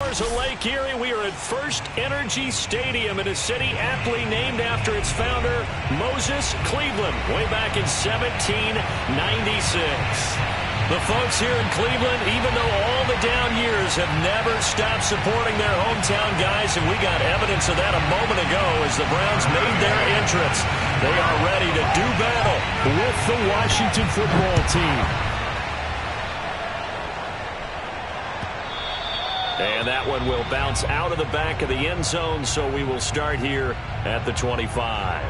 shores of Lake Erie, we are at First Energy Stadium in a city aptly named after its founder, Moses Cleveland, way back in 1796. The folks here in Cleveland, even though all the down years, have never stopped supporting their hometown guys, and we got evidence of that a moment ago as the Browns made their entrance. They are ready to do battle with the Washington football team. And that one will bounce out of the back of the end zone, so we will start here at the 25.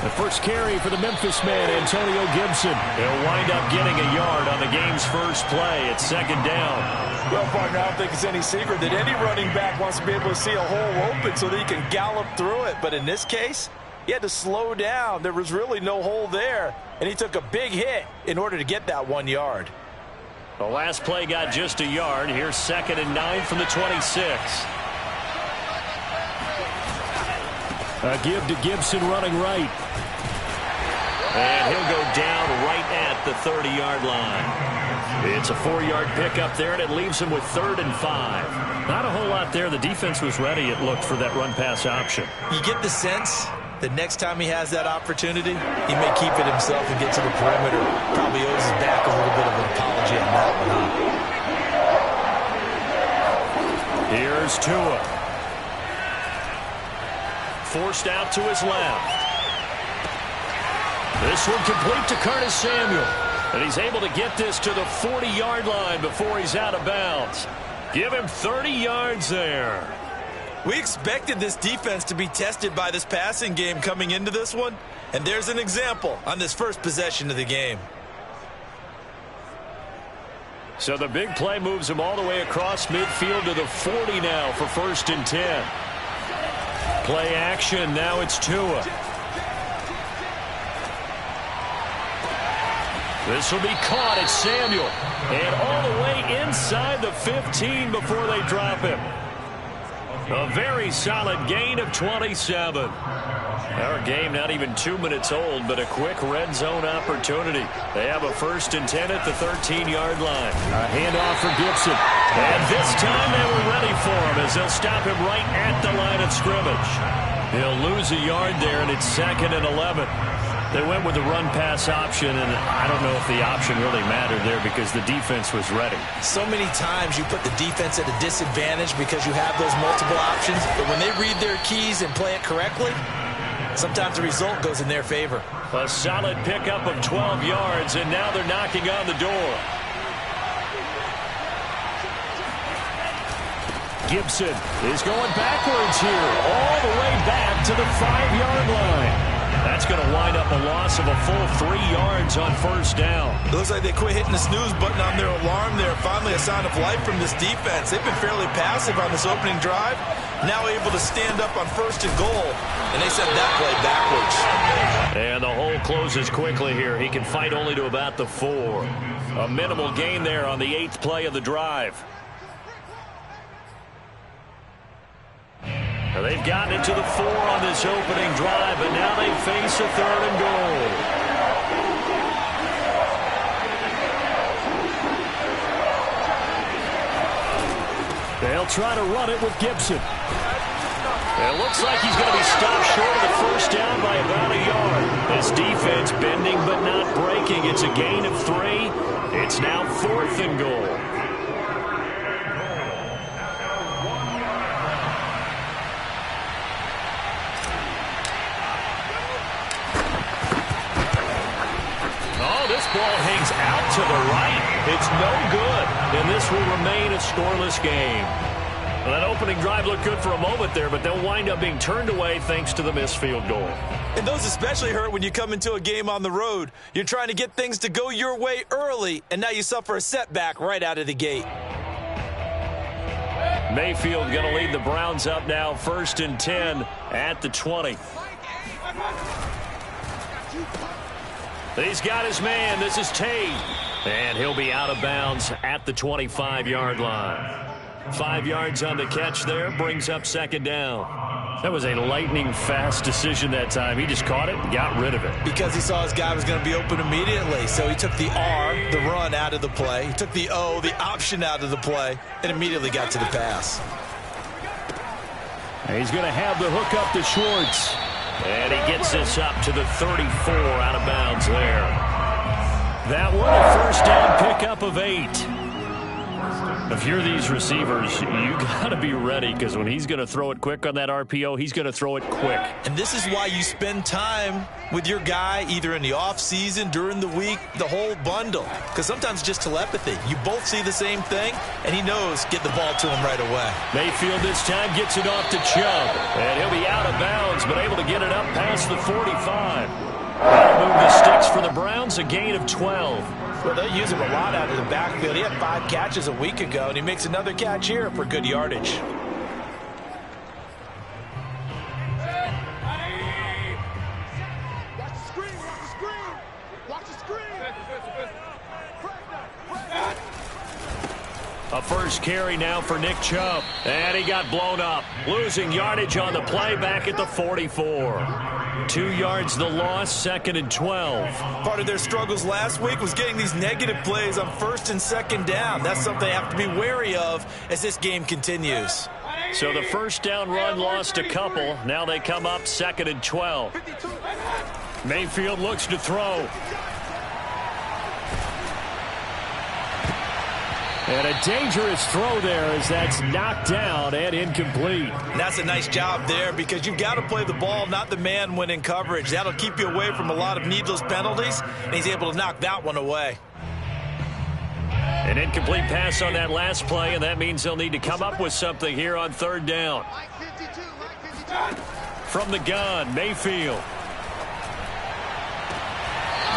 The first carry for the Memphis man, Antonio Gibson. He'll wind up getting a yard on the game's first play. It's second down. Well, partner, I don't think it's any secret that any running back wants to be able to see a hole open so that he can gallop through it. But in this case, he had to slow down. There was really no hole there, and he took a big hit in order to get that 1 yard. The last play got just a yard. Here's 2nd and 9 from the 26. A give to Gibson running right. And he'll go down right at the 30-yard line. It's a 4-yard pickup there, and it leaves him with 3rd and 5. Not a whole lot there. The defense was ready, it looked, for that run-pass option. You get the sense that next time he has that opportunity, he may keep it himself and get to the perimeter. Probably owes his back a little bit of an apology on that one, huh? Here's Tua. Forced out to his left. This one complete to Curtis Samuel. And he's able to get this to the 40-yard line before he's out of bounds. Give him 30 yards there. We expected this defense to be tested by this passing game coming into this one. And there's an example on this first possession of the game. So the big play moves him all the way across midfield to the 40 now for 1st and 10. Play action. Now it's Tua. This will be caught. It's Samuel. And all the way inside the 15 before they drop him. A very solid gain of 27. Our game not even 2 minutes old, but a quick red zone opportunity. They have a 1st and 10 at the 13-yard line. A handoff for Gibson. And this time they were ready for him as they'll stop him right at the line of scrimmage. He'll lose a yard there, and it's 2nd and 11. They went with the run-pass option, and I don't know if the option really mattered there because the defense was ready. So many times you put the defense at a disadvantage because you have those multiple options, but when they read their keys and play it correctly, sometimes the result goes in their favor. A solid pickup of 12 yards, and now they're knocking on the door. Gibson is going backwards here, all the way back to the 5-yard line. That's going to wind up a loss of a full 3 yards on 1st down. It looks like they quit hitting the snooze button on their alarm there. Finally a sign of life from this defense. They've been fairly passive on this opening drive. Now able to stand up on 1st and goal. And they sent that play backwards. And the hole closes quickly here. He can fight only to about the 4. A minimal gain there on the 8th play of the drive. They've gotten it to the 4 on this opening drive, and now they face a 3rd and goal. They'll try to run it with Gibson. It looks like he's going to be stopped short of the 1st down by about a yard. This defense bending but not breaking. It's a gain of 3. It's now 4th and goal. This ball hangs out to the right. It's no good, and this will remain a scoreless game. Well, that opening drive looked good for a moment there, but they'll wind up being turned away thanks to the missed field goal. And those especially hurt when you come into a game on the road. You're trying to get things to go your way early, and now you suffer a setback right out of the gate. Mayfield going to lead the Browns up now, 1st and 10 at the 20. He's got his man. This is Tate. And he'll be out of bounds at the 25-yard line. 5 yards on the catch there, brings up second down. That was a lightning-fast decision that time. He just caught it and got rid of it. Because he saw his guy was going to be open immediately. So he took the R, the run, out of the play. He took the O, the option, out of the play, and immediately got to the pass. And he's going to have the hook up to Schwartz. And he gets this up to the 34, out of bounds there. That one, a first down pickup of 8. If you're these receivers, you got to be ready, because when he's going to throw it quick on that RPO, he's going to throw it quick. And this is why you spend time with your guy, either in the offseason, during the week, the whole bundle. Because sometimes it's just telepathy. You both see the same thing, and he knows get the ball to him right away. Mayfield this time gets it off to Chubb. And he'll be out of bounds, but able to get it up past the 45. That'll move the sticks for the Browns, a gain of 12. Well, they use him a lot out of the backfield. He had 5 catches a week ago, and he makes another catch here for good yardage. A first carry now for Nick Chubb. And he got blown up. Losing yardage on the play back at the 44. 2 yards the loss, second and 12. Part of their struggles last week was getting these negative plays on first and second down. That's something they have to be wary of as this game continues. So the first down run lost a couple. Now they come up second and 12. Mayfield looks to throw. And a dangerous throw there as that's knocked down and incomplete. And that's a nice job there, because you've got to play the ball, not the man when in coverage. That'll keep you away from a lot of needless penalties, and he's able to knock that one away. An incomplete pass on that last play, and that means they'll need to come up with something here on third down. From the gun, Mayfield.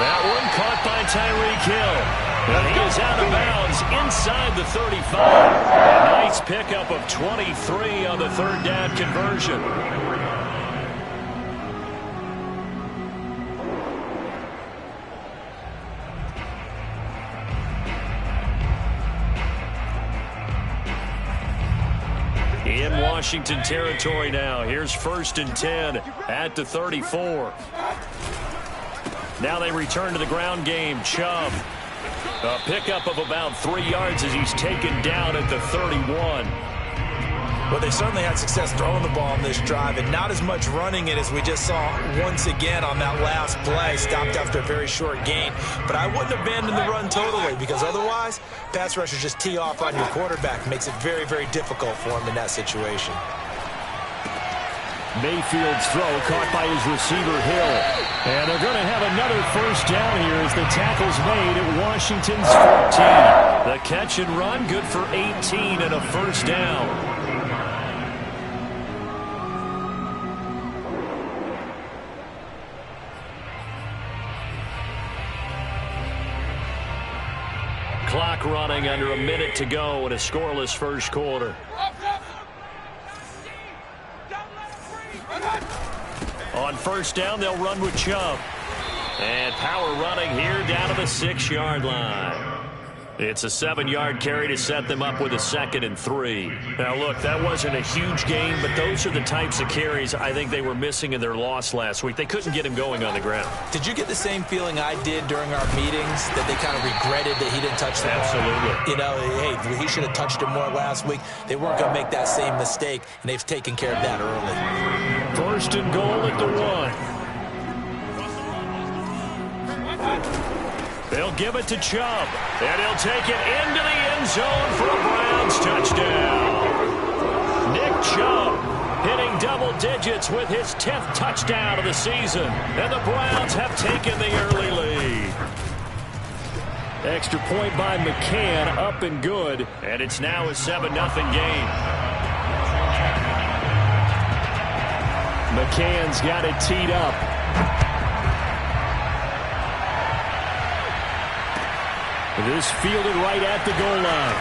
That one caught by Tyreek Hill. And he is out of bounds inside the 35. A nice pickup of 23 on the third down conversion. In Washington territory now. Here's first and 10 at the 34. Now they return to the ground game. Chubb. A pickup of about 3 yards as he's taken down at the 31. Well, they certainly had success throwing the ball on this drive, and not as much running it as we just saw once again on that last play. Stopped after a very short gain. But I wouldn't abandon the run totally, because otherwise, pass rushers just tee off on your quarterback. Makes it very, very difficult for him in that situation. Mayfield's throw caught by his receiver, Hill. And they're going to have another first down here as the tackle's made at Washington's 14. The catch and run, good for 18 and a first down. Clock running under a minute to go in a scoreless first quarter. On first down, they'll run with Chubb. And power running here down to the 6-yard line. It's a 7-yard carry to set them up with a second and 3. Now, look, that wasn't a huge game, but those are the types of carries I think they were missing in their loss last week. They couldn't get him going on the ground. Did you get the same feeling I did during our meetings, that they kind of regretted that he didn't touch the ball? Absolutely. You know, hey, he should have touched it more last week. They weren't going to make that same mistake, and they've taken care of that early. First and goal at the 1. They'll give it to Chubb, and he'll take it into the end zone for a Browns touchdown. Nick Chubb hitting double digits with his 10th touchdown of the season, and the Browns have taken the early lead. Extra point by McCann, up and good, and it's now a 7-0 game. McCann's got it teed up. This fielded right at the goal line.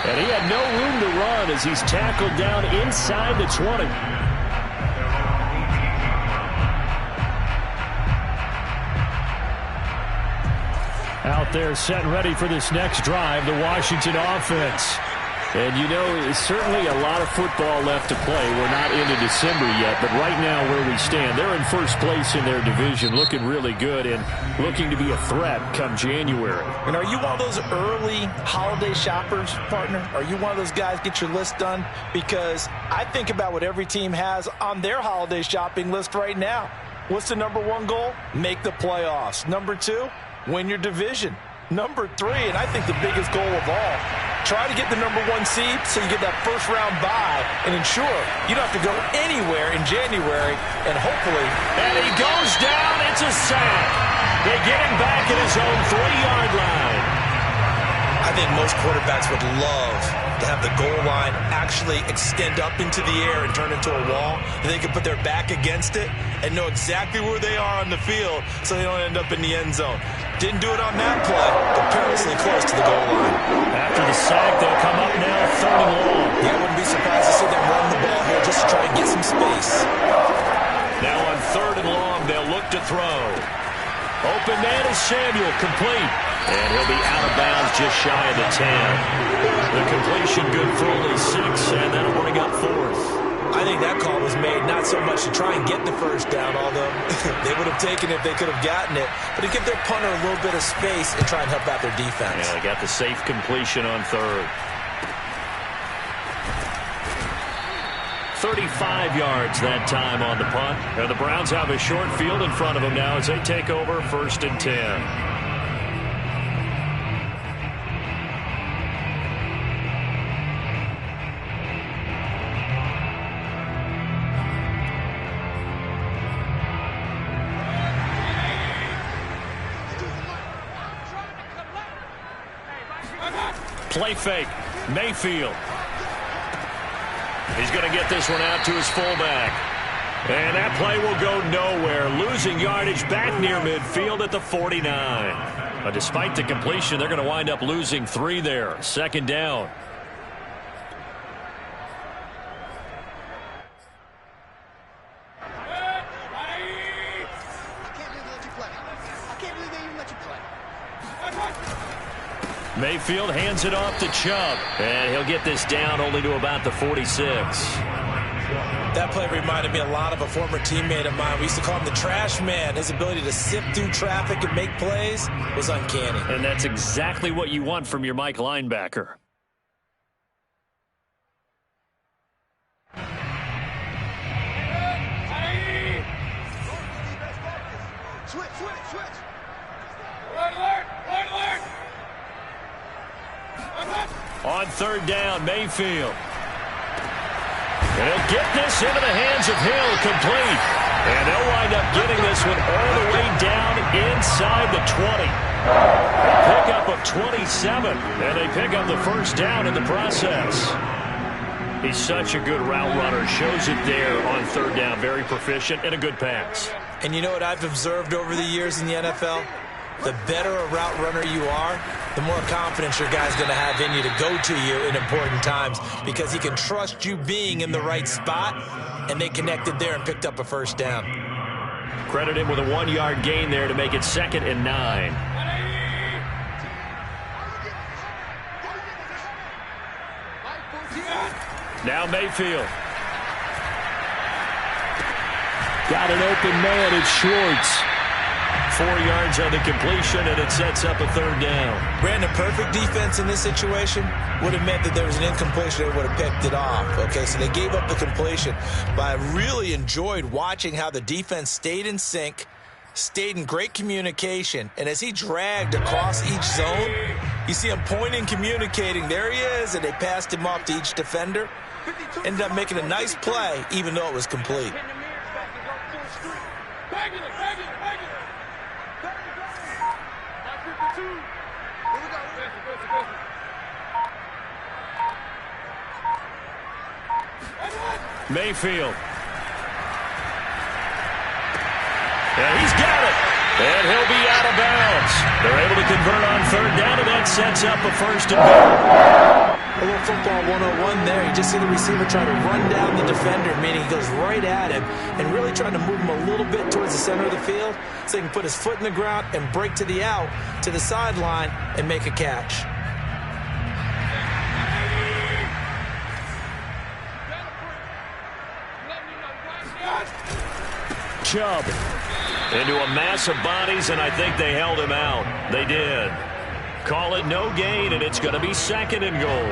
And he had no room to run as he's tackled down inside the 20. Out there set and ready for this next drive, the Washington offense. And, you know, certainly a lot of football left to play. We're not into December yet, but right now where we stand, they're in first place in their division, looking really good and looking to be a threat come January. And are you one of those early holiday shoppers, partner? Are you one of those guys get your list done? Because I think about what every team has on their holiday shopping list right now. What's the number one goal? Make the playoffs. Number two, win your division. Number three, and I think the biggest goal of all, try to get the number one seed so you get that first round bye and ensure you don't have to go anywhere in January and hopefully. And he goes down. It's a sack. They get him back at his own 3-yard line. I think most quarterbacks would love to have the goal line actually extend up into the air and turn into a wall, and they can put their back against it and know exactly where they are on the field so they don't end up in the end zone. Didn't do it on that play, but perilously close to the goal line. After the sack, they'll come up now 3rd and long. Yeah, I wouldn't be surprised to see them run the ball here just to try and get some space. Now on 3rd and long, they'll look to throw. Open man is Samuel, complete. And he'll be out of bounds just shy of the 10. The completion good for only 6, and that'll bring up 4th. I think that call was made not so much to try and get the first down, although they would have taken it if they could have gotten it, but to give their punter a little bit of space and try and help out their defense. Yeah, they got the safe completion on 3rd. 35 yards that time on the punt. And the Browns have a short field in front of them now as they take over 1st and 10. Play fake. Mayfield. He's going to get this one out to his fullback. And that play will go nowhere. Losing yardage back near midfield at the 49. But despite the completion, they're going to wind up losing 3 there. 2nd down. Mayfield hands it off to Chubb. And he'll get this down only to about the 46. That play reminded me a lot of a former teammate of mine. We used to call him the trash man. His ability to sift through traffic and make plays was uncanny. And that's exactly what you want from your Mike linebacker. On 3rd down, Mayfield. And he'll get this into the hands of Hill, complete. And they'll wind up getting this one all the way down inside the 20. A pickup of 27, and they pick up the 1st down in the process. He's such a good route runner. Shows it there on 3rd down. Very proficient and a good pass. And you know what I've observed over the years in the NFL? The better a route runner you are, the more confidence your guy's going to have in you to go to you in important times because he can trust you being in the right spot, and they connected there and picked up a 1st down. Credit him with a 1-yard gain there to make it 2nd and 9. Now Mayfield. Got an open man. It's Schwartz. 4 yards on the completion, and it sets up a 3rd down. Brandon, perfect defense in this situation would have meant that there was an incompletion. They would have picked it off. Okay, so they gave up the completion. But I really enjoyed watching how the defense stayed in sync, stayed in great communication, and as he dragged across each zone, you see him pointing, communicating. There he is, and they passed him off to each defender. Ended up making a nice play, even though it was complete. Mayfield. And he's got it. And he'll be out of bounds. downs. They're able to convert on third down, and that sets up a first and goal. A little football 101 there. You just see the receiver trying to run down the defender, meaning he goes right at him and really trying to move him a little bit towards the center of the field so he can put his foot in the ground and break to the out, to the sideline, and make a catch. Chubb into a mass of bodies, and I think they held him out. They did. Call it no gain, and it's going to be second and goal.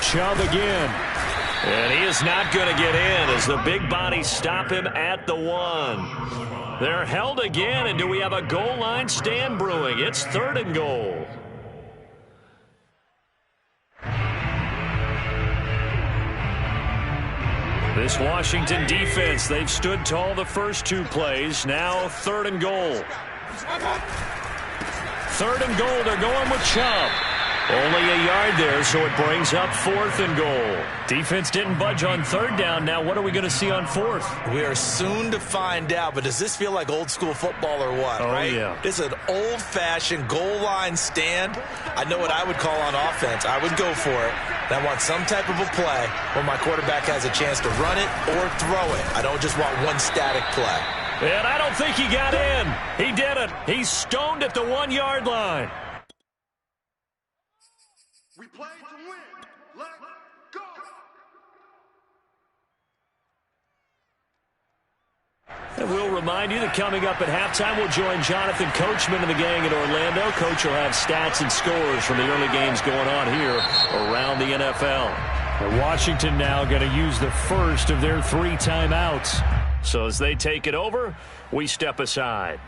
Chubb again. And he is not going to get in as the big bodies stop him at the 1. They're held again, and do we have a goal line stand brewing? It's third and goal. This Washington defense, they've stood tall the first 2 plays. Now third and goal. Third and goal, they're going with Chubb. Only a yard there, so it brings up fourth and goal. Defense didn't budge on third down. Now what are we going to see on fourth? We are soon to find out, but does this feel like old school football or what? Oh, right? Yeah. This is an old-fashioned goal line stand. I know what I would call on offense. I would go for it. And I want some type of a play where my quarterback has a chance to run it or throw it. I don't just want one static play. And I don't think he got in. He didn't. He's stoned at the 1-yard line. We play to win. Let's go. And we'll remind you that coming up at halftime, we'll join Jonathan Coachman and the gang in Orlando. Coach will have stats and scores from the early games going on here around the NFL. And Washington now going to use the first of their 3 timeouts. So as they take it over, we step aside.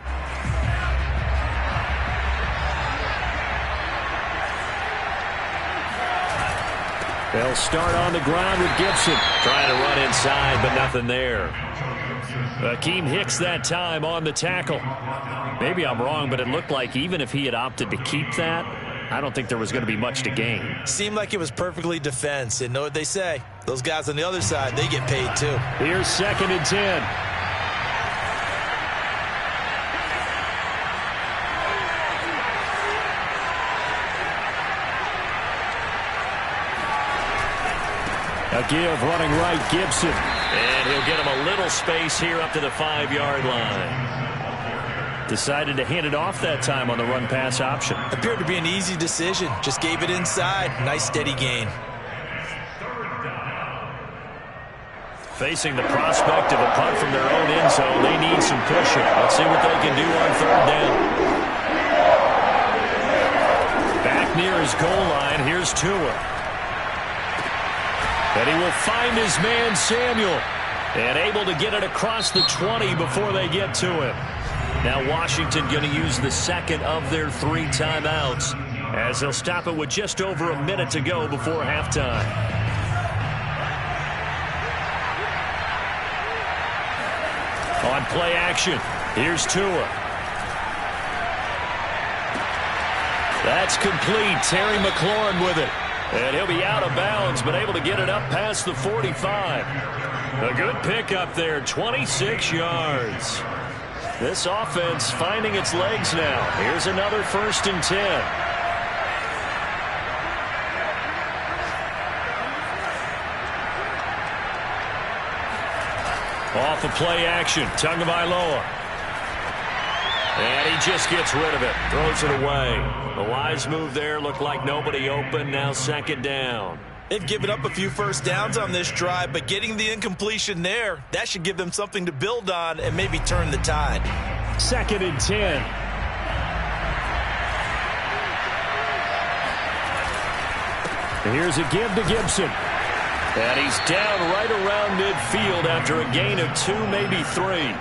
They'll start on the ground with Gibson. Trying to run inside, but nothing there. Akeem Hicks that time on the tackle. Maybe I'm wrong, but it looked like even if he had opted to keep that, I don't think there was going to be much to gain. Seemed like it was perfectly defense. And know what they say? Those guys on the other side, they get paid too. Here's 2nd and 10. A give running right, Gibson. And he'll get him a little space here up to the 5-yard line. Decided to hand it off that time on the run-pass option. Appeared to be an easy decision. Just gave it inside. Nice steady gain. Facing the prospect of a punt from their own end zone, they need some pushing. Let's see what they can do on third down. Back near his goal line, here's Tua. And he will find his man, Samuel. And able to get it across the 20 before they get to him. Now Washington going to use the second of their 3 timeouts as they'll stop it with just over a minute to go before halftime. On play action, here's Tua. That's complete. Terry McLaurin with it. And he'll be out of bounds, but able to get it up past the 45. A good pickup there, 26 yards. This offense finding its legs now. Here's another 1st and 10. Off of play action, Tagovailoa. And he just gets rid of it, throws it away. A wise move there, looked like nobody open, now 2nd down. They've given up a few first downs on this drive, but getting the incompletion there, that should give them something to build on and maybe turn the tide. 2nd and 10. Here's a give to Gibson. And he's down right around midfield after a gain of 2, maybe 3.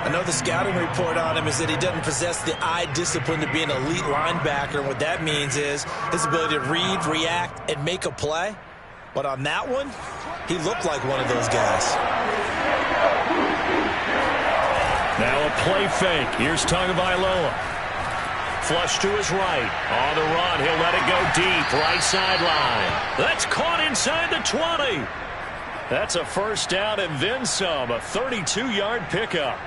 I know the scouting report on him is that he doesn't possess the eye discipline to be an elite linebacker, and what that means is his ability to read, react, and make a play. But on that one, he looked like one of those guys. Now a play fake. Here's Tagovailoa. Flush to his right. On the run, he'll let it go deep. Right sideline. That's caught inside the 20. That's a first down and then some, a 32-yard pickup.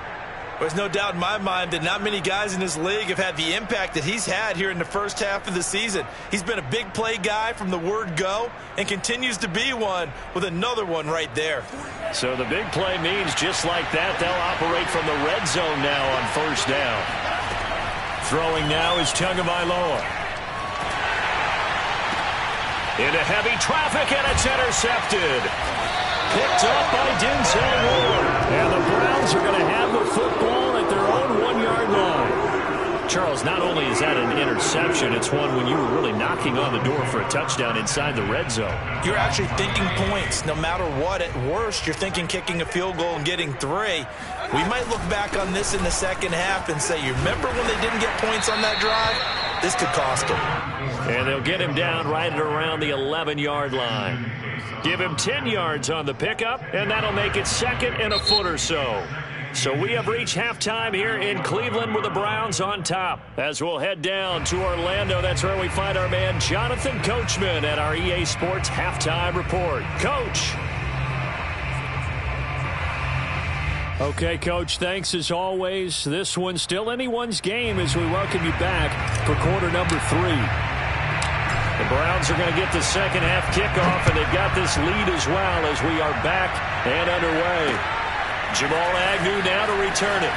There's no doubt in my mind that not many guys in this league have had the impact that he's had here in the first half of the season. He's been a big play guy from the word go and continues to be one with another one right there. So the big play means just like that, they'll operate from the red zone now on first down. Throwing now is Tagovailoa. Into heavy traffic, and it's intercepted. Picked up by Denzel Ward. And the Browns are going to have the football at their own 1-yard line. Charles, not only is that an interception, it's one when you were really knocking on the door for a touchdown inside the red zone. You're actually thinking points. No matter what, at worst, you're thinking kicking a field goal and getting 3. We might look back on this in the second half and say, you remember when they didn't get points on that drive? This could cost them. And they'll get him down right at around the 11-yard line. Give him 10 yards on the pickup, and that'll make it second and a foot or so. So we have reached halftime here in Cleveland with the Browns on top. As we'll head down to Orlando, that's where we find our man Jonathan Coachman at our EA Sports Halftime Report. Coach. Okay, Coach, thanks as always. This one's still anyone's game as we welcome you back for quarter number 3. The Browns are going to get the second half kickoff, and they've got this lead as well as we are back and underway. Jamal Agnew now to return it.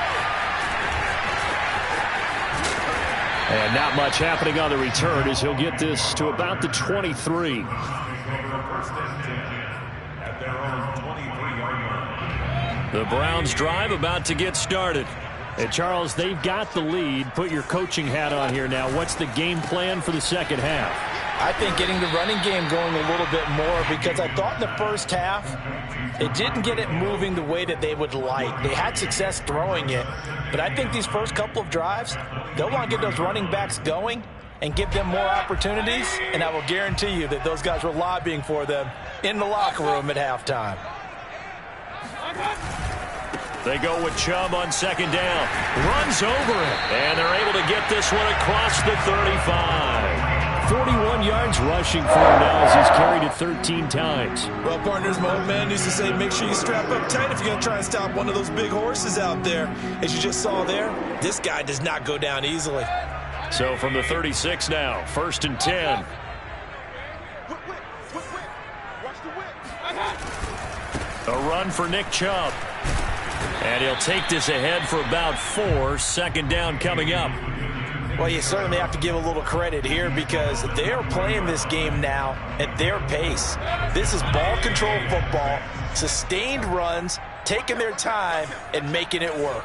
And not much happening on the return as he'll get this to about the 23. The Browns drive about to get started. And Charles, they've got the lead. Put your coaching hat on here now. What's the game plan for the second half? I think getting the running game going a little bit more, because I thought in the first half they didn't get it moving the way that they would like. They had success throwing it, but I think these first couple of drives, they'll want to get those running backs going and give them more opportunities, and I will guarantee you that those guys were lobbying for them in the locker room at halftime. They go with Chubb on second down. Runs over it. And they're able to get this one across the 35. 41 yards rushing for him now as he's carried it 13 times. Well, partners, my old man used to say, make sure you strap up tight if you're going to try and stop one of those big horses out there. As you just saw there, this guy does not go down easily. So from the 36 now, 1st and 10. A run for Nick Chubb. And he'll take this ahead for about 4. Second down coming up. Well, you certainly have to give a little credit here because they are playing this game now at their pace. This is ball control football, sustained runs, taking their time and making it work.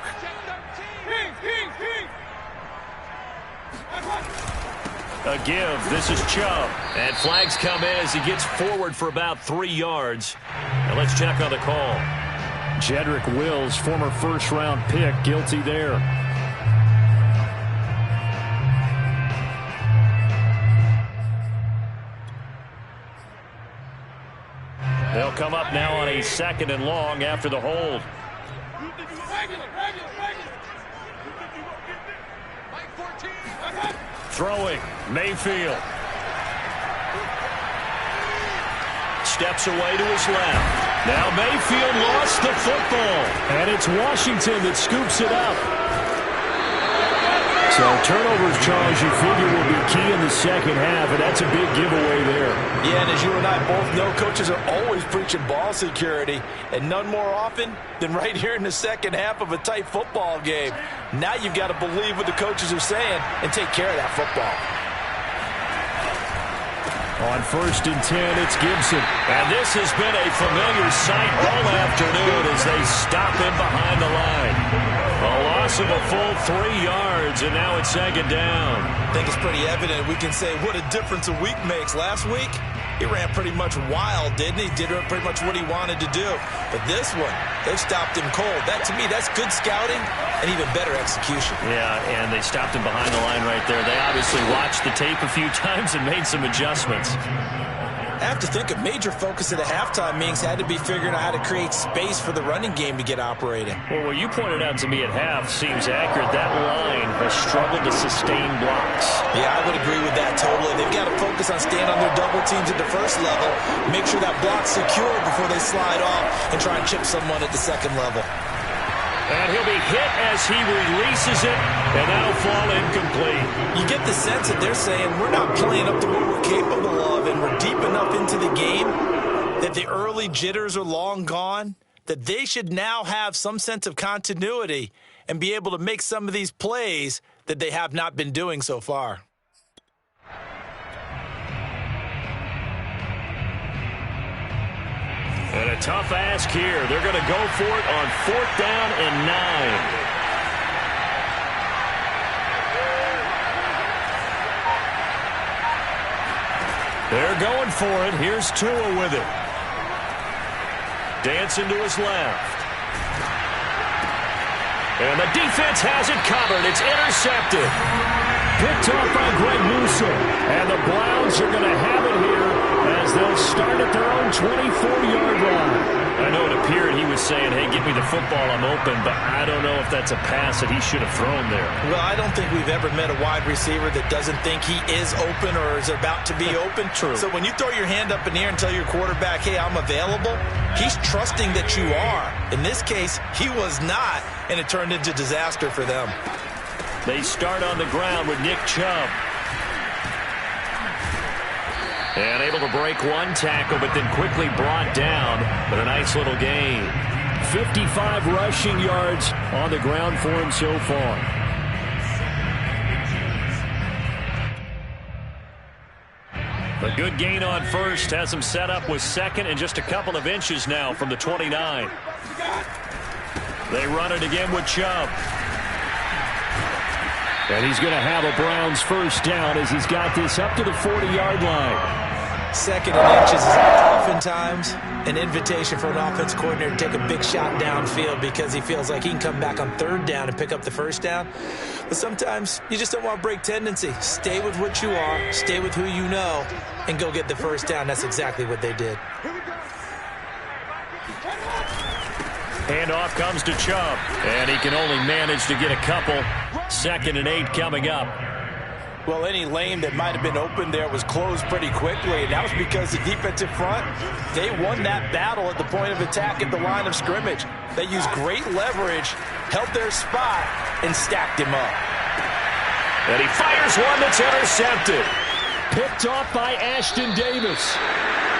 A give. This is Chubb. And flags come in as he gets forward for about 3 yards. Now let's check on the call. Jedrick Wills, former first-round pick, guilty there. They'll come up now on a 2nd and long after the hold. Throwing, Mayfield. Steps away to his left. Now Mayfield lost the football. And it's Washington that scoops it up. So turnovers, Charles, you figure will be key in the second half, and that's a big giveaway there. Yeah, and as you and I both know, coaches are always preaching ball security, and none more often than right here in the second half of a tight football game. Now you've got to believe what the coaches are saying and take care of that football. On 1st and 10, it's Gibson. And this has been a familiar sight all afternoon as they stop him behind the line. A loss of a full 3 yards, and now it's 2nd down. I think it's pretty evident. We can say what a difference a week makes. Last week, he ran pretty much wild, didn't he? Did pretty much what he wanted to do. But this one, they've stopped him cold. That, to me, that's good scouting and even better execution. Yeah, and they stopped him behind the line right there. They obviously watched the tape a few times and made some adjustments. I have to think a major focus at the halftime meetings had to be figuring out how to create space for the running game to get operating. Well, what you pointed out to me at half seems accurate. That line has struggled to sustain blocks. Yeah, I would agree with that totally. They've got to focus on staying on their double teams at the first level, make sure that block's secure before they slide off and try and chip someone at the second level. And he'll be hit as he releases it, and that'll fall incomplete. You get the sense that they're saying we're not playing up to what we're capable of, and we're deep enough into the game that the early jitters are long gone, that they should now have some sense of continuity and be able to make some of these plays that they have not been doing so far. And a tough ask here. They're going to go for it on 4th down and 9. They're going for it. Here's Tua with it. Dancing to his left. And the defense has it covered. It's intercepted. Picked off by Greg Newsome. And the Browns are going to have it here as they'll start at their own 24-yard line. I know it appeared he was saying, hey, give me the football, I'm open, but I don't know if that's a pass that he should have thrown there. Well, I don't think we've ever met a wide receiver that doesn't think he is open or is about to be open. True. So when you throw your hand up in the air and tell your quarterback, hey, I'm available, he's trusting that you are. In this case, he was not, and it turned into disaster for them. They start on the ground with Nick Chubb. And able to break one tackle, but then quickly brought down. But a nice little gain. 55 rushing yards on the ground for him so far. A good gain on first. Has him set up with second and just a couple of inches now from the 29. They run it again with Chubb. And he's going to have a Browns first down as he's got this up to the 40-yard line. Second and inches is oftentimes an invitation for an offense coordinator to take a big shot downfield because he feels like he can come back on 3rd down and pick up the first down. But sometimes you just don't want to break tendency. Stay with what you are, stay with who you know, and go get the first down. That's exactly what they did. Handoff comes to Chubb, and he can only manage to get a couple. 2nd and 8 coming up. Well, any lane that might have been open there was closed pretty quickly, and that was because the defensive front, they won that battle at the point of attack at the line of scrimmage. They used great leverage, held their spot, and stacked him up. And he fires one that's intercepted. Picked off by Ashton Davis.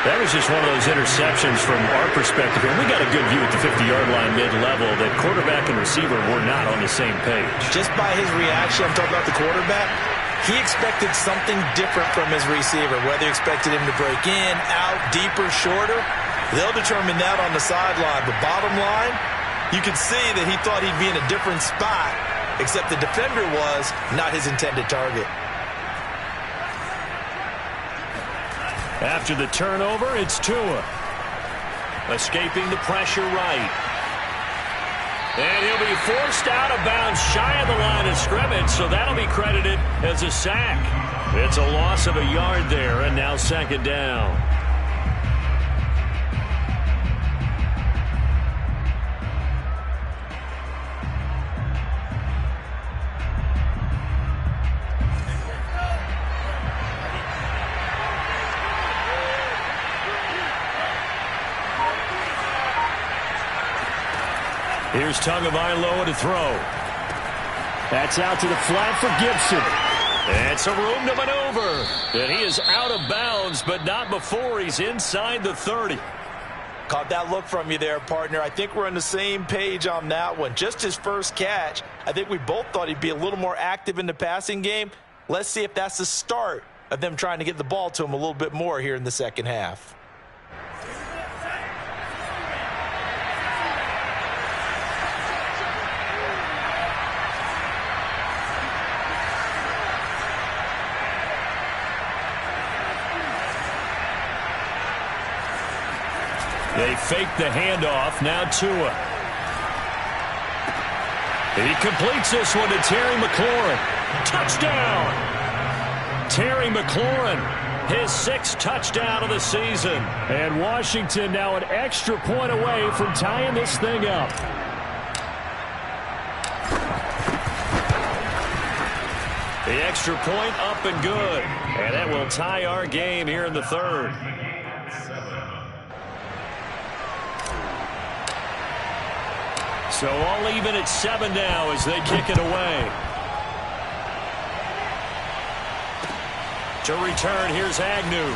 That was just one of those interceptions from our perspective. And we got a good view at the 50-yard line mid-level that quarterback and receiver were not on the same page. Just by his reaction, I'm talking about the quarterback, he expected something different from his receiver, whether he expected him to break in, out, deeper, shorter. They'll determine that on the sideline. But bottom line, you could see that he thought he'd be in a different spot, except the defender was not his intended target. After the turnover, it's Tua. Escaping the pressure right. And he'll be forced out of bounds shy of the line of scrimmage, so that'll be credited as a sack. It's a loss of a yard there, and now 2nd down. Here's Tagovailoa to throw. That's out to the flat for Gibson. And some room to maneuver. And he is out of bounds, but not before he's inside the 30. Caught that look from you there, partner. I think we're on the same page on that one. Just his first catch. I think we both thought he'd be a little more active in the passing game. Let's see if that's the start of them trying to get the ball to him a little bit more here in the second half. They fake the handoff. Now Tua. He completes this one to Terry McLaurin. Touchdown! Terry McLaurin, his 6th touchdown of the season. And Washington now an extra point away from tying this thing up. The extra point up and good. And that will tie our game here in the 3rd. So all even at 7 now as they kick it away. To return, here's Agnew.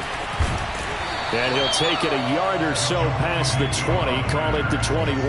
And he'll take it a yard or so past the 20, call it the 21.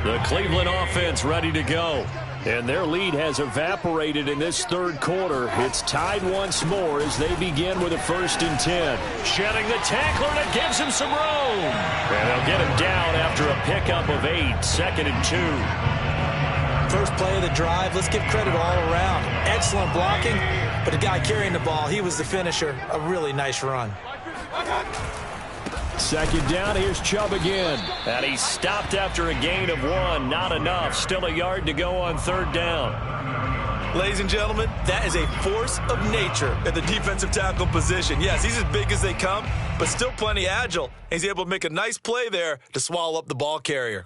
The Cleveland offense ready to go. And their lead has evaporated in this 3rd quarter. It's tied once more as they begin with a 1st and 10. Shedding the tackler, and it gives him some room. And they'll get him down after a pickup of 8, 2nd and 2. First play of the drive, let's give credit all around. Excellent blocking, but the guy carrying the ball, he was the finisher. A really nice run. 2nd down, here's Chubb again. And he stopped after a gain of 1. Not enough. Still a yard to go on 3rd down. Ladies and gentlemen, that is a force of nature at the defensive tackle position. Yes, he's as big as they come, but still plenty agile. He's able to make a nice play there to swallow up the ball carrier.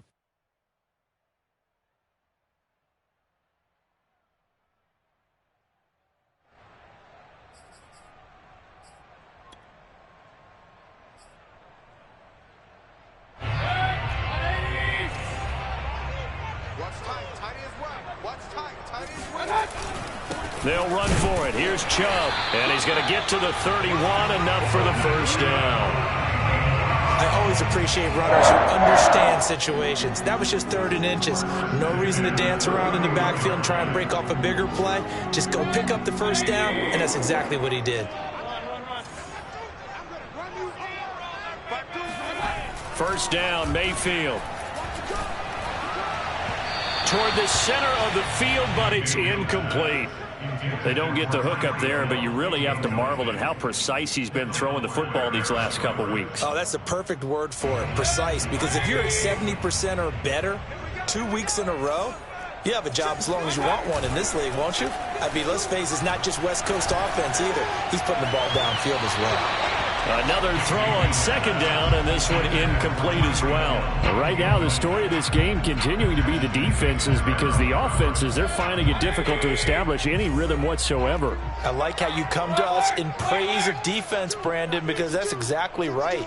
They'll run for it. Here's Chubb. And he's going to get to the 31, enough for the 1st down. I always appreciate runners who understand situations. That was just 3rd and inches. No reason to dance around in the backfield and try and break off a bigger play. Just go pick up the 1st down, and that's exactly what he did. 1st down, Mayfield. Toward the center of the field, but it's incomplete. They don't get the hook up there, but you really have to marvel at how precise he's been throwing the football these last couple weeks. Oh, that's the perfect word for it, precise. Because if you're at 70% or better 2 weeks in a row, you have a job as long as you want one in this league, won't you? I mean, let's face it, it's not just West Coast offense either. He's putting the ball downfield as well. Another throw on 2nd down, and this one incomplete as well. Right now, the story of this game continuing to be the defenses, because the offenses, they're finding it difficult to establish any rhythm whatsoever. I like how you come to us in praise of defense, Brandon, because that's exactly right.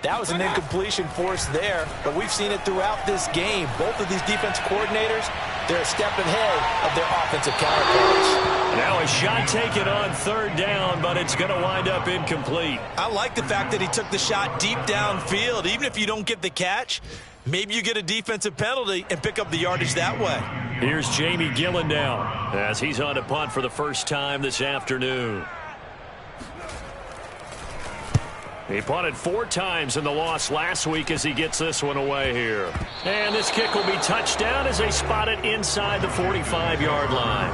That was an incompletion forced there, but we've seen it throughout this game. Both of these defense coordinators, they're a step ahead of their offensive counterparts. Now a shot taken on 3rd down, but it's going to wind up incomplete. I like the fact that he took the shot deep downfield. Even if you don't get the catch, maybe you get a defensive penalty and pick up the yardage that way. Here's Jamie Gillen now as he's on to punt for the 1st time this afternoon. He punted 4 times in the loss last week as he gets this one away here. And this kick will be touchdown as they spot it inside the 45-yard line.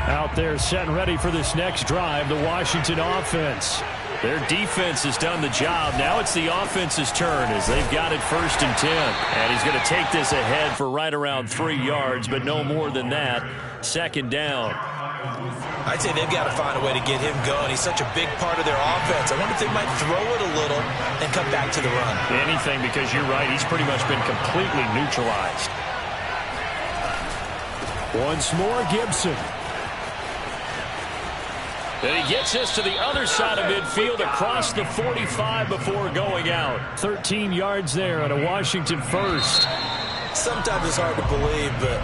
Out there set and ready for this next drive, the Washington offense. Their defense has done the job. Now it's the offense's turn as they've got it 1st and 10. And he's going to take this ahead for right around 3 yards, but no more than that. 2nd down. I'd say they've got to find a way to get him going. He's such a big part of their offense. I wonder if they might throw it a little and come back to the run. Anything, because you're right. He's pretty much been completely neutralized. Once more, Gibson. And he gets this to the other side of midfield across the 45 before going out. 13 yards there on a Washington 1st. Sometimes it's hard to believe, but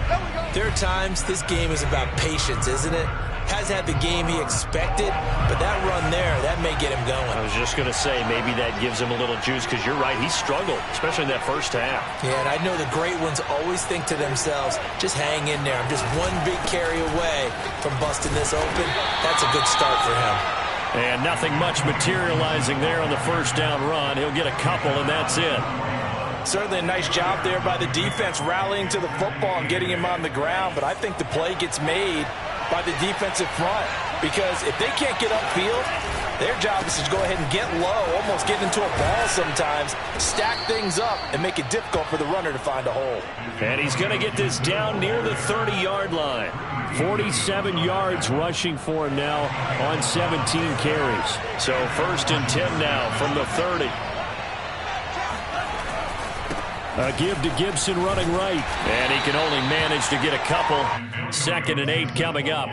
there are times this game is about patience, isn't it? Hasn't had the game he expected, but that run there, that may get him going. I was just going to say, maybe that gives him a little juice, because you're right, he struggled, especially in that 1st half. Yeah, and I know the great ones always think to themselves, just hang in there. I'm just one big carry away from busting this open. That's a good start for him. And nothing much materializing there on the 1st down run. He'll get a couple, and that's it. Certainly a nice job there by the defense rallying to the football and getting him on the ground, but I think the play gets made by the defensive front, because if they can't get upfield, their job is to go ahead and get low, almost get into a ball sometimes, stack things up, and make it difficult for the runner to find a hole. And he's going to get this down near the 30-yard line. 47 yards rushing for him now on 17 carries. So 1st and 10 now from the 30. A give to Gibson running right. And he can only manage to get a couple. 2nd and 8 coming up.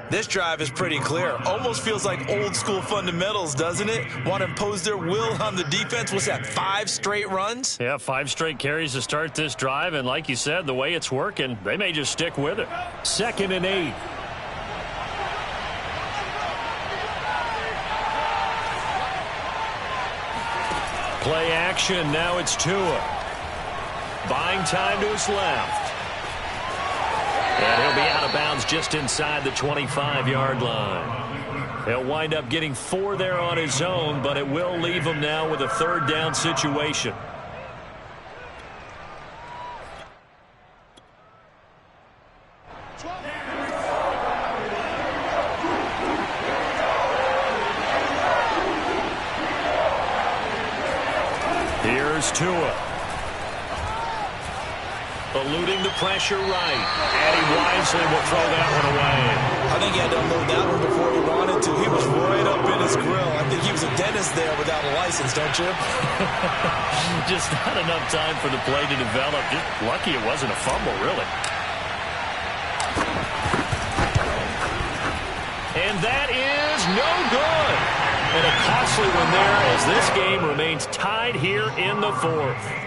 This drive is pretty clear. Almost feels like old school fundamentals, doesn't it? Want to impose their will on the defense. What's that, 5 straight runs? Yeah, 5 straight carries to start this drive. And like you said, the way it's working, they may just stick with it. 2nd and 8. Play action. Now it's Tua. Buying time to his left. And he'll be out of bounds just inside the 25-yard line. He'll wind up getting 4 there on his own, but it will leave him now with a 3rd down situation. Here's Tua. Eluding the pressure right. And he wisely will throw that one away. I think he had to unload that one before he wanted to. He was right up in his grill. I think he was a dentist there without a license, don't you? Just not enough time for the play to develop. Just lucky it wasn't a fumble, really. And that is no good. And a costly one there as this game remains tied here in the 4th.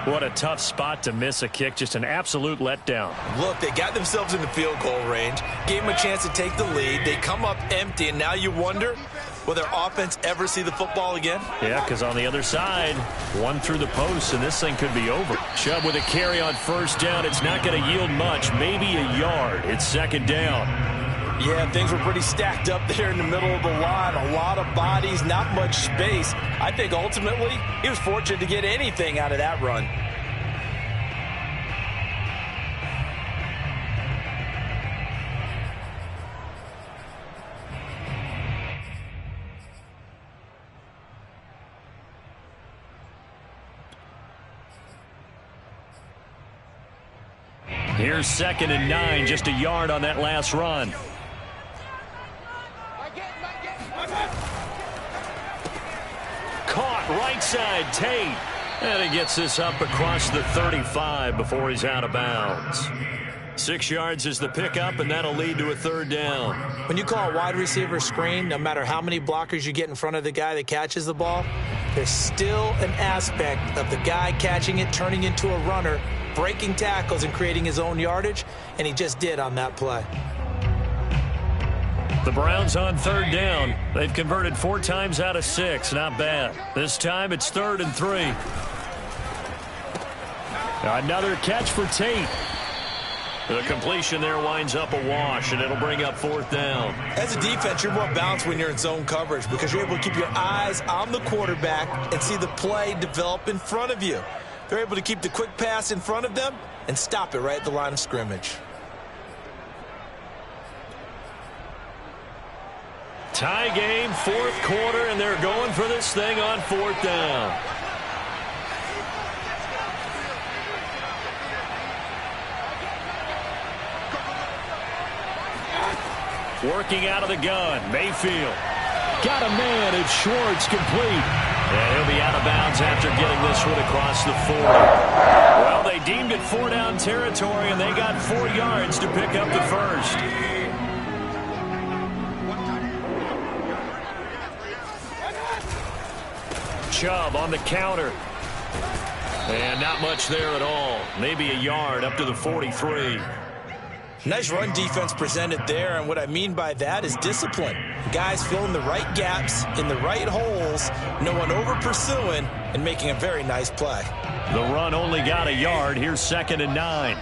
What a tough spot to miss a kick. Just an absolute letdown. Look, they got themselves in the field goal range, gave them a chance to take the lead. They come up empty, and now you wonder, will their offense ever see the football again? Yeah, because on the other side, one through the post, and this thing could be over. Chubb with a carry on 1st down. It's not going to yield much, maybe a yard. It's 2nd down. Yeah, things were pretty stacked up there in the middle of the line. A lot of bodies, not much space. I think ultimately he was fortunate to get anything out of that run. Here's 2nd and 9, just a yard on that last run. Caught right side, Tate. And he gets this up across the 35 before he's out of bounds. 6 yards is the pickup, and that'll lead to a 3rd down. When you call a wide receiver screen, no matter how many blockers you get in front of the guy that catches the ball, there's still an aspect of the guy catching it, turning into a runner, breaking tackles and creating his own yardage, and he just did on that play. The Browns on 3rd down. They've converted 4 times out of 6. Not bad. This time it's 3rd and 3. Another catch for Tate. The completion there winds up a wash, and it'll bring up 4th down. As a defense, you're more balanced when you're in zone coverage because you're able to keep your eyes on the quarterback and see the play develop in front of you. They're able to keep the quick pass in front of them and stop it right at the line of scrimmage. Tie game, 4th quarter, and they're going for this thing on 4th down. Working out of the gun, Mayfield. Got a man, it's Schwartz, complete. And he'll be out of bounds after getting this one across the 40. Well, they deemed it 4-down territory, and they got 4 yards to pick up the first. Chubb on the counter. And not much there at all. Maybe a yard up to the 43. Nice run defense presented there, and what I mean by that is discipline. Guys filling the right gaps in the right holes, no one over-pursuing, and making a very nice play. The run only got a yard. Here's 2nd and 9.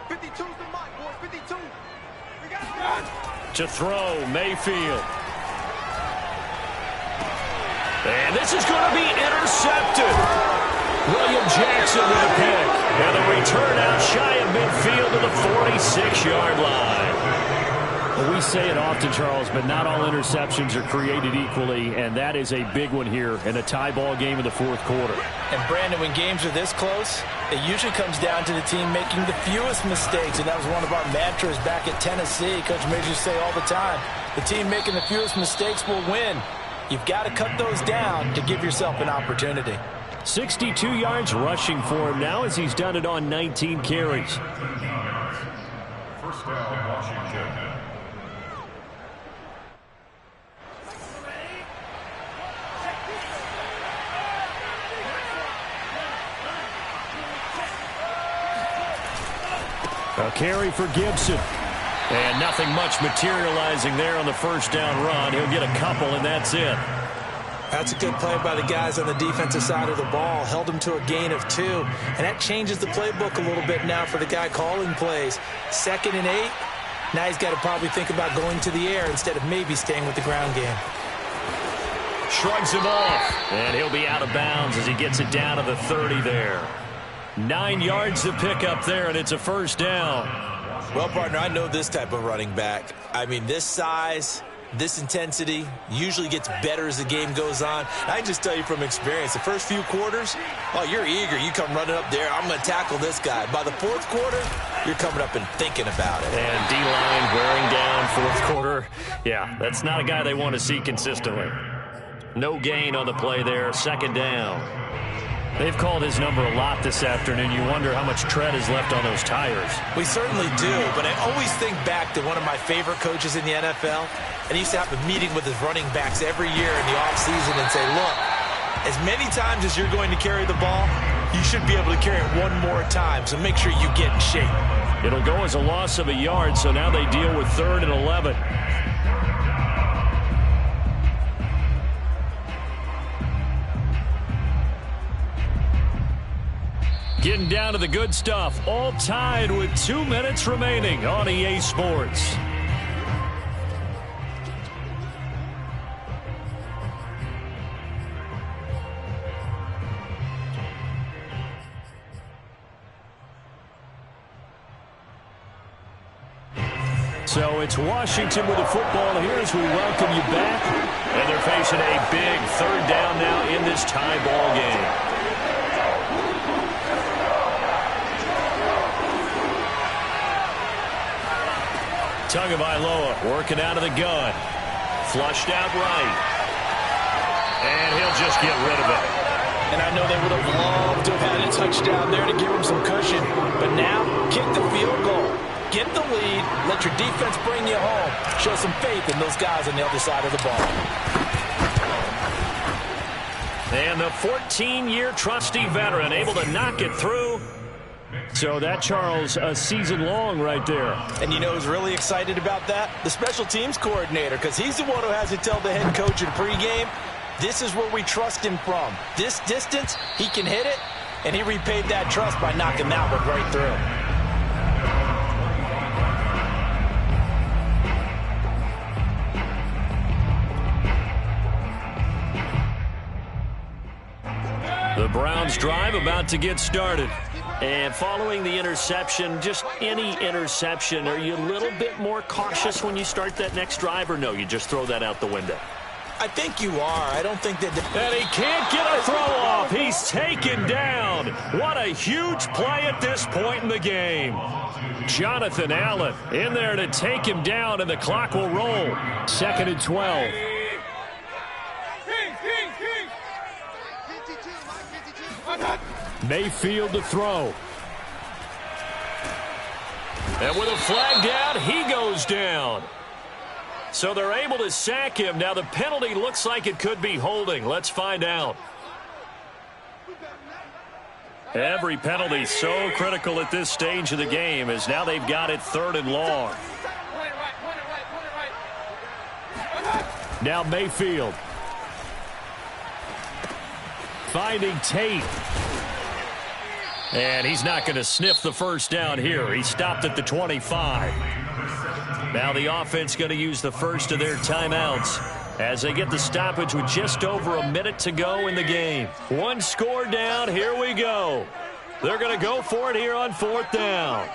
52's the mark, boys. 52. We got it. To throw, Mayfield. And this is going to be intercepted. William Jackson with a pick. And the return out shy of midfield to the 46. 6-yard line. Well, we say it often, Charles, but not all interceptions are created equally, and that is a big one here in a tie ball game in the fourth quarter. And, Brandon, when games are this close, it usually comes down to the team making the fewest mistakes, and that was one of our mantras back at Tennessee. Coach Majors used to say all the time, the team making the fewest mistakes will win. You've got to cut those down to give yourself an opportunity. 62 yards rushing for him now as he's done it on 19 carries. First down, Washington. A carry for Gibson. And nothing much materializing there on the first down run. He'll get a couple, and that's it. That's a good play by the guys on the defensive side of the ball. Held him to a gain of 2. And that changes the playbook a little bit now for the guy calling plays. 2nd and 8. Now he's got to probably think about going to the air instead of maybe staying with the ground game. Shrugs him off. And he'll be out of bounds as he gets it down to the 30 there. 9 yards to pick up there, and it's a first down. Well, partner, I know this type of running back. I mean, this size, this intensity usually gets better as the game goes on. I can just tell you from experience, the first few quarters, oh, you're eager. You come running up there, I'm going to tackle this guy. By the fourth quarter, you're coming up and thinking about it. And D-line wearing down fourth quarter. Yeah, that's not a guy they want to see consistently. No gain on the play there, 2nd down. They've called his number a lot this afternoon. You wonder how much tread is left on those tires. We certainly do, but I always think back to one of my favorite coaches in the NFL, and he used to have a meeting with his running backs every year in the offseason and say, look, as many times as you're going to carry the ball, you should be able to carry it one more time, so make sure you get in shape. It'll go as a loss of a yard, so now they deal with 3rd and 11. Getting down to the good stuff, all tied with 2 minutes remaining on EA Sports. So it's Washington with the football here as we welcome you back. And they're facing a big 3rd down now in this tie ball game. Tagovailoa working out of the gun. Flushed out right. And he'll just get rid of it. And I know they would have loved to have had a touchdown there to give him some cushion. But now, kick the field goal. Get the lead. Let your defense bring you home. Show some faith in those guys on the other side of the ball. And the 14-year trusty veteran able to knock it through. So that, Charles, a season long right there. And you know who's really excited about that? The special teams coordinator, because he's the one who has to tell the head coach in pregame, this is where we trust him from. This distance, he can hit it, and he repaid that trust by knocking that one right through. The Browns drive about to get started. And following the interception, just any interception, are you a little bit more cautious when you start that next drive, or no, you just throw that out the window? I think you are. I don't think that... And he can't get a throw off. He's taken down. What a huge play at this point in the game. Jonathan Allen in there to take him down, and the clock will roll. 2nd and 12. Mayfield to throw. And with a flag down, he goes down. So they're able to sack him. Now the penalty looks like it could be holding. Let's find out. Every penalty so critical at this stage of the game, as now they've got it 3rd and long. Now Mayfield. Finding Tate. And he's not going to sniff the first down here. He stopped at the 25. Now the offense going to use the first of their timeouts as they get the stoppage with just over a minute to go in the game. One score down. Here we go. They're going to go for it here on 4th down.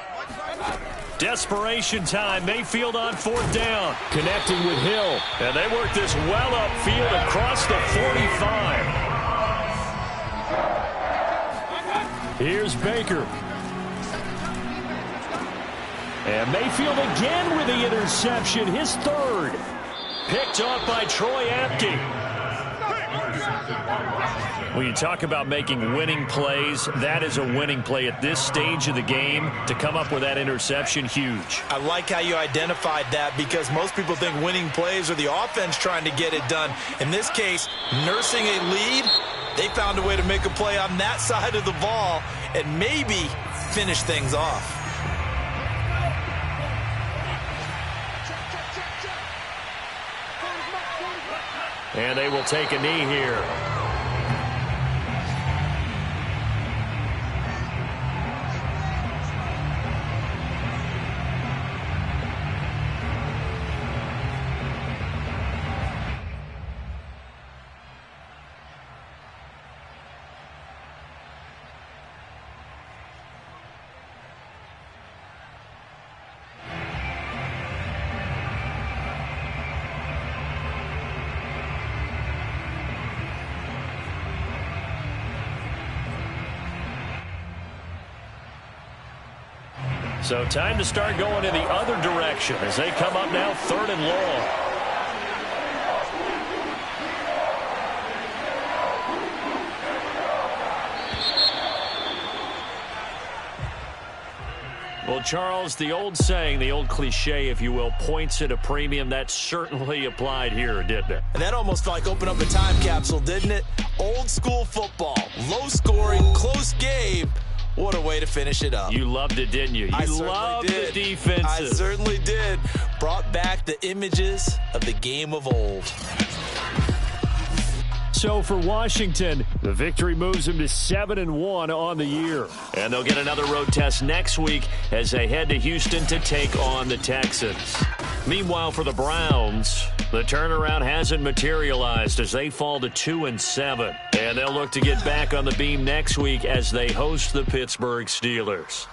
Desperation time. Mayfield on 4th down. Connecting with Hill. And they work this well upfield across the 45. Here's Baker. And Mayfield again with the interception, his 3rd. Picked off by Troy Apke. When you talk about making winning plays, that is a winning play at this stage of the game. To come up with that interception, huge. I like how you identified that, because most people think winning plays are the offense trying to get it done. In this case, nursing a lead, they found a way to make a play on that side of the ball and maybe finish things off. And they will take a knee here. So time to start going in the other direction as they come up now 3rd and long. Well, Charles, the old saying, the old cliche, if you will, points at a premium, that certainly applied here, didn't it? And that almost like opened up a time capsule, didn't it? Old school football, low scoring, close game. What a way to finish it up. You loved it, didn't you? You loved the defenses. I certainly did. Brought back the images of the game of old. So for Washington, the victory moves them to 7-1 on the year. And they'll get another road test next week as they head to Houston to take on the Texans. Meanwhile, for the Browns, the turnaround hasn't materialized as they fall to 2-7. And they'll look to get back on the beam next week as they host the Pittsburgh Steelers.